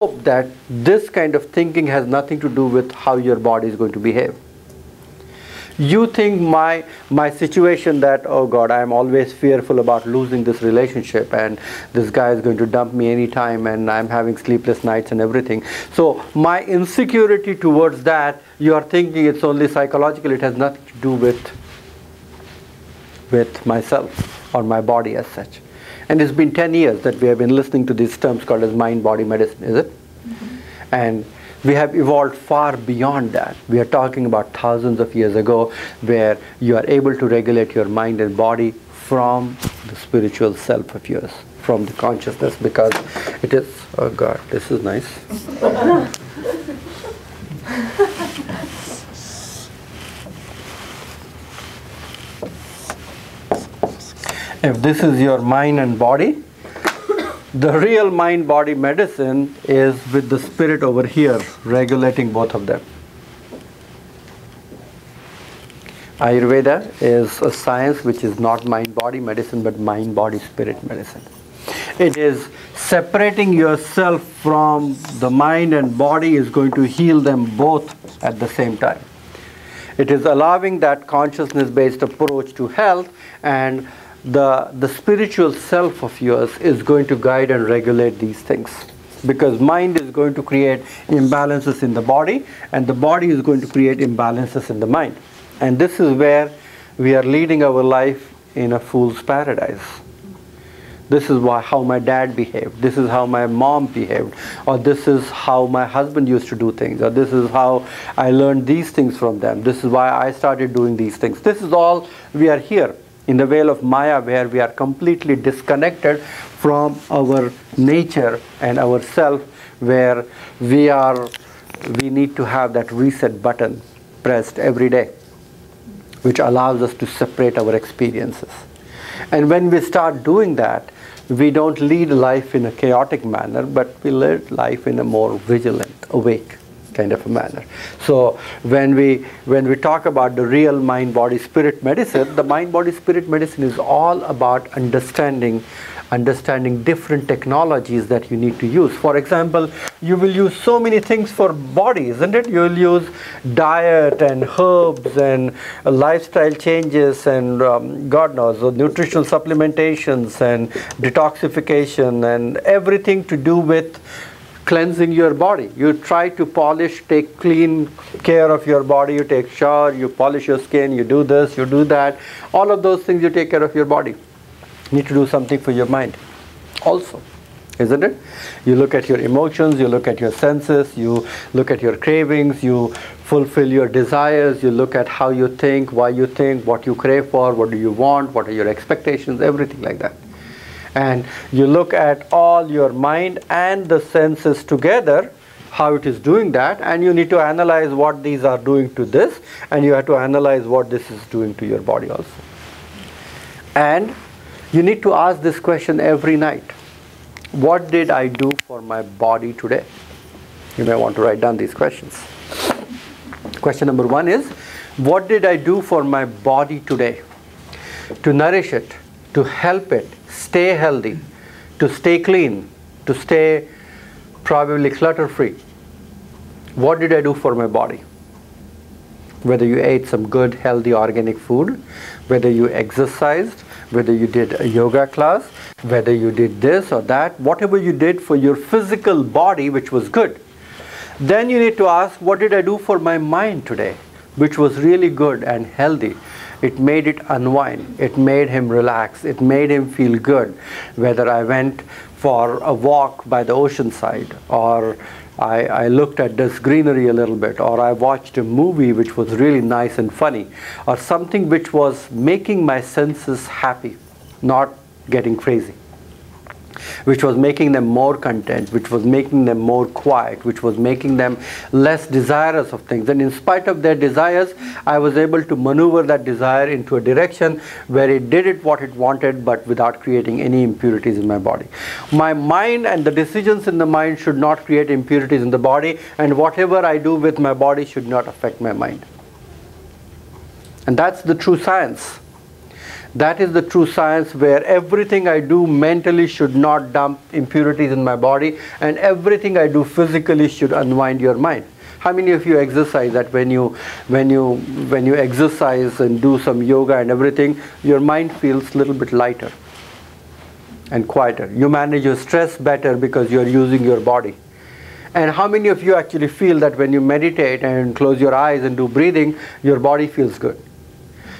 hope that this kind of thinking has nothing to do with how your body is going to behave. You think my situation that, oh God, I am always fearful about losing this relationship and this guy is going to dump me anytime and I'm having sleepless nights and everything. So my insecurity towards that, you are thinking it's only psychological, it has nothing to do with myself or my body as such. And it's been 10 years that we have been listening to these terms called as mind-body medicine, is it? Mm-hmm. And we have evolved far beyond that. We are talking about thousands of years ago where you are able to regulate your mind and body from the spiritual self of yours, from the consciousness, because it is, oh God, this is nice. If this is your mind and body, the real mind-body medicine is with the spirit over here, regulating both of them. Ayurveda is a science which is not mind-body medicine, but mind-body-spirit medicine. It is separating yourself from the mind and body is going to heal them both at the same time. It is allowing that consciousness-based approach to health, and the spiritual self of yours is going to guide and regulate these things, because mind is going to create imbalances in the body and the body is going to create imbalances in the mind. And this is where we are leading our life in a fool's paradise. This is how my dad behaved, this is how my mom behaved, or this is how my husband used to do things, or this is how I learned these things from them, this is why I started doing these things. This is all, we are here in the veil of Maya, where we are completely disconnected from our nature and our self, where we need to have that reset button pressed every day, which allows us to separate our experiences. And when we start doing that, we don't lead life in a chaotic manner, but we lead life in a more vigilant, awake kind of a manner. So when we talk about the real mind-body-spirit medicine, the mind-body-spirit medicine is all about understanding different technologies that you need to use. For example, you will use so many things for body, isn't it? You will use diet and herbs and lifestyle changes and God knows, nutritional supplementations and detoxification and everything to do with cleansing your body. You try to polish, take clean care of your body, you take shower, you polish your skin, you do this, you do that. All of those things you take care of your body. You need to do something for your mind also, isn't it? You look at your emotions, you look at your senses, you look at your cravings, you fulfill your desires, you look at how you think, why you think, what you crave for, what do you want, what are your expectations, everything like that. And you look at all your mind and the senses together, how it is doing that, and you need to analyze what these are doing to this, and you have to analyze what this is doing to your body also. And you need to ask this question every night. What did I do for my body today? You may want to write down these questions. Question number 1 is, what did I do for my body today? To nourish it, to help it stay healthy, to stay clean, to stay probably clutter-free. What did I do for my body? Whether you ate some good, healthy, organic food, whether you exercised, whether you did a yoga class, whether you did this or that, whatever you did for your physical body which was good. Then you need to ask, what did I do for my mind today, which was really good and healthy? It made it unwind, it made him relax, it made him feel good. Whether I went for a walk by the ocean side, or I looked at this greenery a little bit, or I watched a movie which was really nice and funny, or something which was making my senses happy, not getting crazy, which was making them more content, which was making them more quiet, which was making them less desirous of things. And in spite of their desires, I was able to maneuver that desire into a direction where it did what it wanted, but without creating any impurities in my body. My mind and the decisions in the mind should not create impurities in the body, and whatever I do with my body should not affect my mind. And that's the true science. That is the true science, where everything I do mentally should not dump impurities in my body, and everything I do physically should unwind your mind. How many of you exercise that when you exercise and do some yoga and everything, your mind feels a little bit lighter and quieter? You manage your stress better because you are using your body. And how many of you actually feel that when you meditate and close your eyes and do breathing, your body feels good?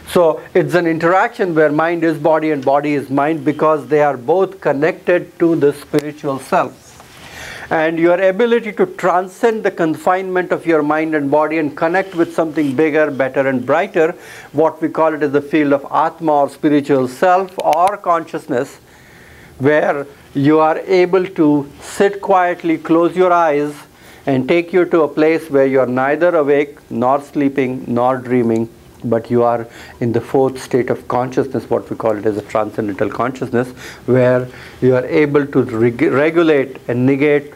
So it's an interaction where mind is body and body is mind, because they are both connected to the spiritual self. And your ability to transcend the confinement of your mind and body and connect with something bigger, better and brighter, what we call it as the field of Atma, or spiritual self, or consciousness, where you are able to sit quietly, close your eyes, and take you to a place where you are neither awake, nor sleeping, nor dreaming, but you are in the fourth state of consciousness, what we call it as a transcendental consciousness, where you are able to regulate and negate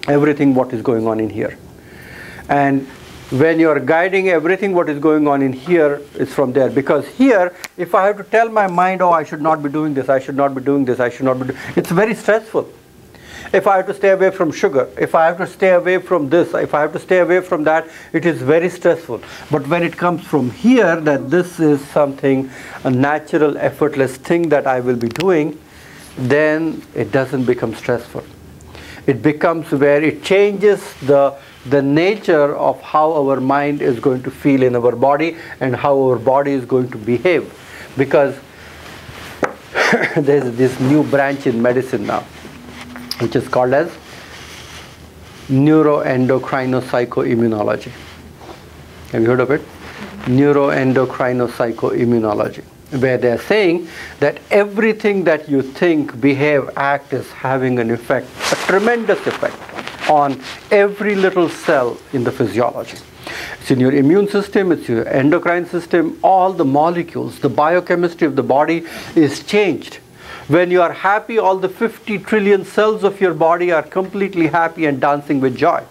everything what is going on in here. And when you are guiding everything what is going on in here, is from there. Because here, if I have to tell my mind, oh, I should not be doing this, I should not be doing this, I should not be doing, it's very stressful. If I have to stay away from sugar, if I have to stay away from this, if I have to stay away from that, it is very stressful. But when it comes from here, that this is something, a natural, effortless thing that I will be doing, then it doesn't become stressful. It becomes where it changes the nature of how our mind is going to feel in our body and how our body is going to behave. Because there's this new branch in medicine now, which is called as neuroendocrino-psychoimmunology. Have you heard of it? Neuroendocrino-psychoimmunology, where they are saying that everything that you think, behave, act is having an effect, a tremendous effect on every little cell in the physiology. It's in your immune system, it's your endocrine system, all the molecules, the biochemistry of the body is changed. When you are happy, all the 50 trillion cells of your body are completely happy and dancing with joy.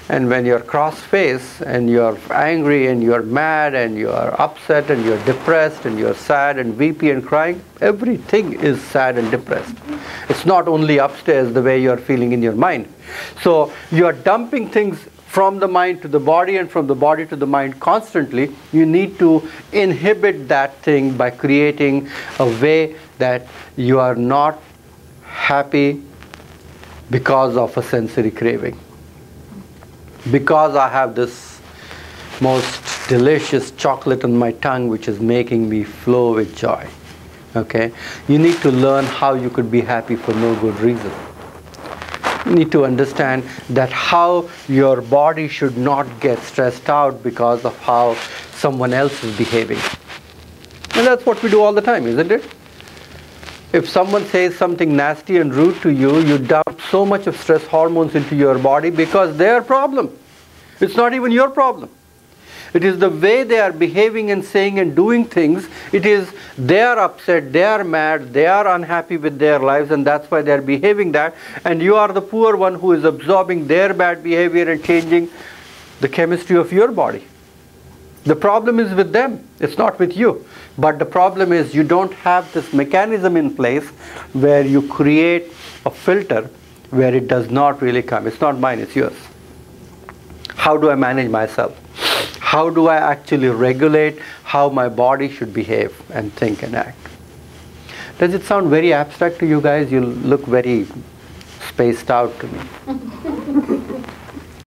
And when you're cross-faced and you're angry and you're mad and you're upset and you're depressed and you're sad and weepy and crying, everything is sad and depressed. It's not only upstairs the way you're feeling in your mind. So you're dumping things from the mind to the body and from the body to the mind constantly. You need to inhibit that thing by creating a way that you are not happy because of a sensory craving. Because I have this most delicious chocolate on my tongue which is making me flow with joy. Okay? You need to learn how you could be happy for no good reason. You need to understand that how your body should not get stressed out because of how someone else is behaving. And that's what we do all the time, isn't it? If someone says something nasty and rude to you, you dump so much of stress hormones into your body because their problem. It's not even your problem. It is the way they are behaving and saying and doing things. It is they are upset, they are mad, they are unhappy with their lives, and that's why they are behaving that. And you are the poor one who is absorbing their bad behavior and changing the chemistry of your body. The problem is with them. It's not with you. But the problem is you don't have this mechanism in place where you create a filter where it does not really come. It's not mine, it's yours. How do I manage myself? How do I actually regulate how my body should behave and think and act? Does it sound very abstract to you guys? You look very spaced out to me.